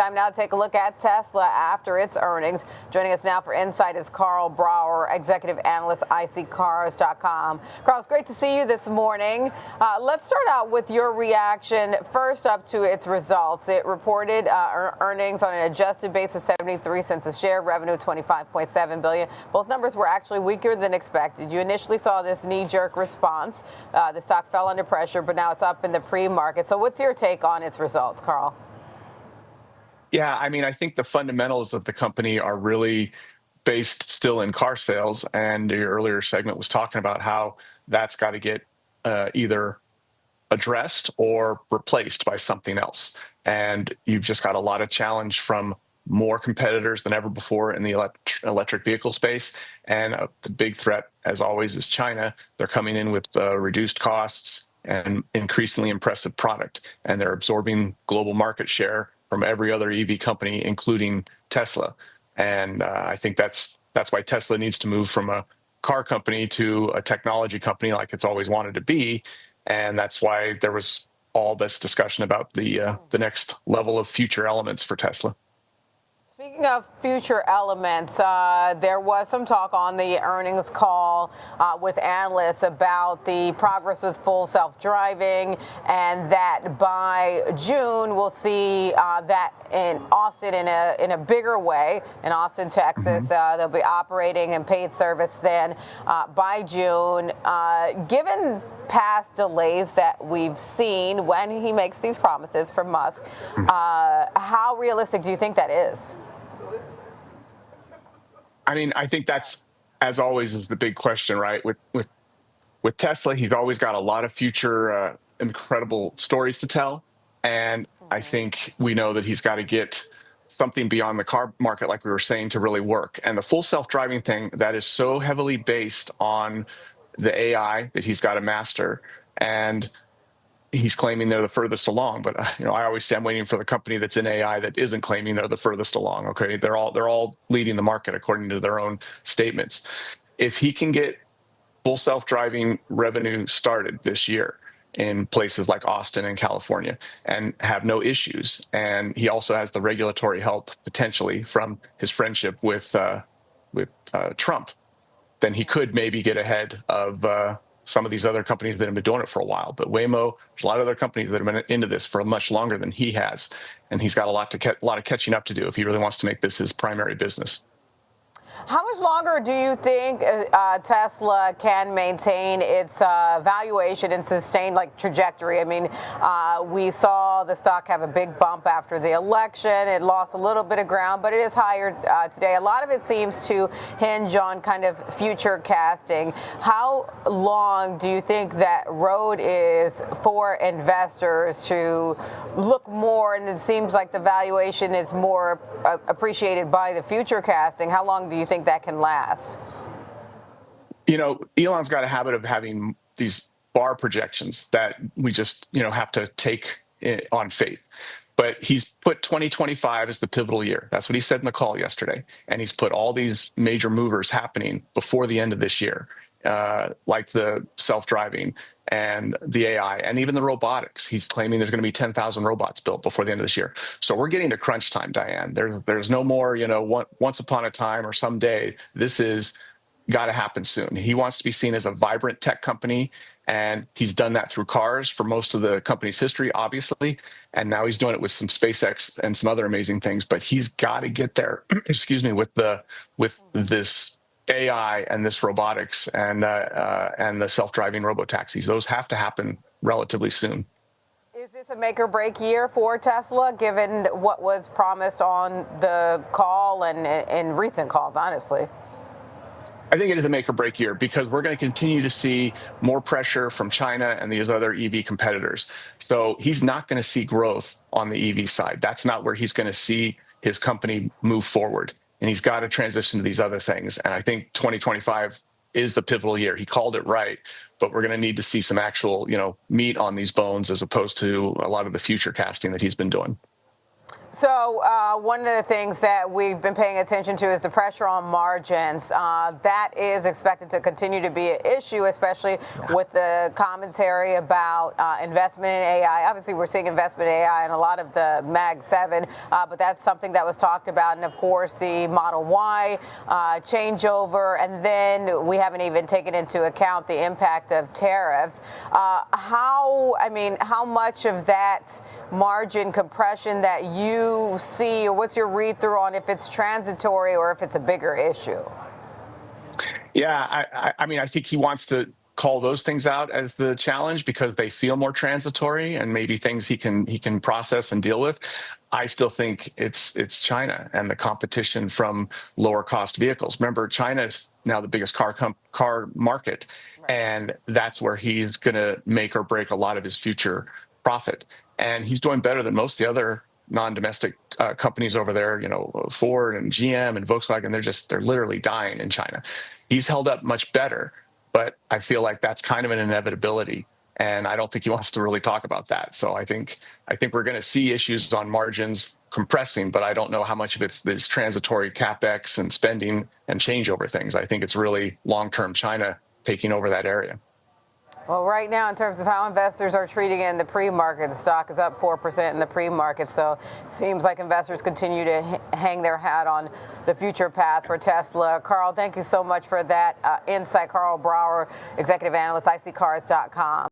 Time now to take a look at Tesla after its earnings. Joining us now for Insight is Karl Brauer, executive analyst, iSeeCars.com. Karl, it's great to see you this morning. Let's start out with your reaction first up to its results. It reported earnings on an adjusted basis, 73 cents a share, revenue $25.7 billion. Both numbers were actually weaker than expected. You initially saw this knee-jerk response. The stock fell under pressure, but now it's up in the pre-market. So what's your take on its results, Karl? Yeah, I mean, I think the fundamentals of the company are really based still in car sales. And your earlier segment was talking about how that's got to get either addressed or replaced by something else. And you've just got a lot of challenge from more competitors than ever before in the electric vehicle space. And the big threat, as always, is China. They're coming in with reduced costs and increasingly impressive product. And they're absorbing global market share from every other EV company, including Tesla. And I think that's why Tesla needs to move from a car company to a technology company like it's always wanted to be. And that's why there was all this discussion about the next level of future elements for Tesla. Speaking of future elements, there was some talk on the earnings call with analysts about the progress with full self-driving, and that by June we'll see that in Austin in a bigger way. In Austin, Texas, they'll be operating in paid service then by June. Given past delays that we've seen when he makes these promises from Musk, how realistic do you think that is? I mean, I think that's, as always, is the big question, right? With Tesla, he's always got a lot of future incredible stories to tell. And I think we know that he's got to get something beyond the car market, like we were saying, to really work. And the full self-driving thing, that is so heavily based on the AI that he's got to master. And he's claiming they're the furthest along, but I always say I'm waiting for the company that's in AI that isn't claiming they're the furthest along. Okay, they're all leading the market according to their own statements. If he can get full self-driving revenue started this year in places like Austin and California and have no issues, and he also has the regulatory help potentially from his friendship with Trump, then he could maybe get ahead of some of these other companies that have been doing it for a while. But Waymo, there's a lot of other companies that have been into this for much longer than he has, and he's got a lot of catching up to do if he really wants to make this his primary business. How much longer do you think Tesla can maintain its valuation and sustained trajectory? I mean, we saw the stock have a big bump after the election. It lost a little bit of ground, but it is higher today. A lot of it seems to hinge on kind of future casting. How long do you think that road is for investors to look more, and it seems like the valuation is more appreciated by the future casting? How long do you think that can last? Elon's got a habit of having these bar projections that we just, have to take on faith. But he's put 2025 as the pivotal year. That's what he said in the call yesterday. And he's put all these major movers happening before the end of this year, like the self-driving and the AI and even the robotics. He's claiming there's going to be 10,000 robots built before the end of this year. So we're getting to crunch time, Diane. There's no more, once upon a time or someday. This is got to happen soon. He wants to be seen as a vibrant tech company, and he's done that through cars for most of the company's history, obviously. And now he's doing it with some SpaceX and some other amazing things. But he's got to get there, with this AI and this robotics and the self-driving robotaxis. Those have to happen relatively soon. Is this a make or break year for Tesla, given what was promised on the call and in recent calls, honestly? I think it is a make or break year because we're going to continue to see more pressure from China and these other EV competitors. So he's not going to see growth on the EV side. That's not where he's going to see his company move forward. And he's got to transition to these other things. And I think 2025 is the pivotal year. He called it right, but we're going to need to see some actual, meat on these bones as opposed to a lot of the future casting that he's been doing. So one of the things that we've been paying attention to is the pressure on margins. That is expected to continue to be an issue, especially with the commentary about investment in AI. Obviously, we're seeing investment in AI in a lot of the Mag 7, but that's something that was talked about. And of course, the Model Y changeover, and then we haven't even taken into account the impact of tariffs. How much of that margin compression that you see, or what's your read through on if it's transitory or if it's a bigger issue? Yeah, I think he wants to call those things out as the challenge because they feel more transitory and maybe things he can process and deal with. I still think it's China and the competition from lower cost vehicles. Remember, China is now the biggest car market, and that's where he's going to make or break a lot of his future profit. And he's doing better than most of the other non-domestic companies over there, Ford and GM and Volkswagen. They're literally dying in China. He's held up much better, but I feel like that's kind of an inevitability. And I don't think he wants to really talk about that. So I think we're going to see issues on margins compressing, but I don't know how much of it's this transitory capex and spending and changeover things. I think it's really long-term China taking over that area. Well, right now, in terms of how investors are treating it in the pre-market, the stock is up 4% in the pre-market. So it seems like investors continue to hang their hat on the future path for Tesla. Karl, thank you so much for that insight. Karl Brauer, executive analyst, ICCars.com.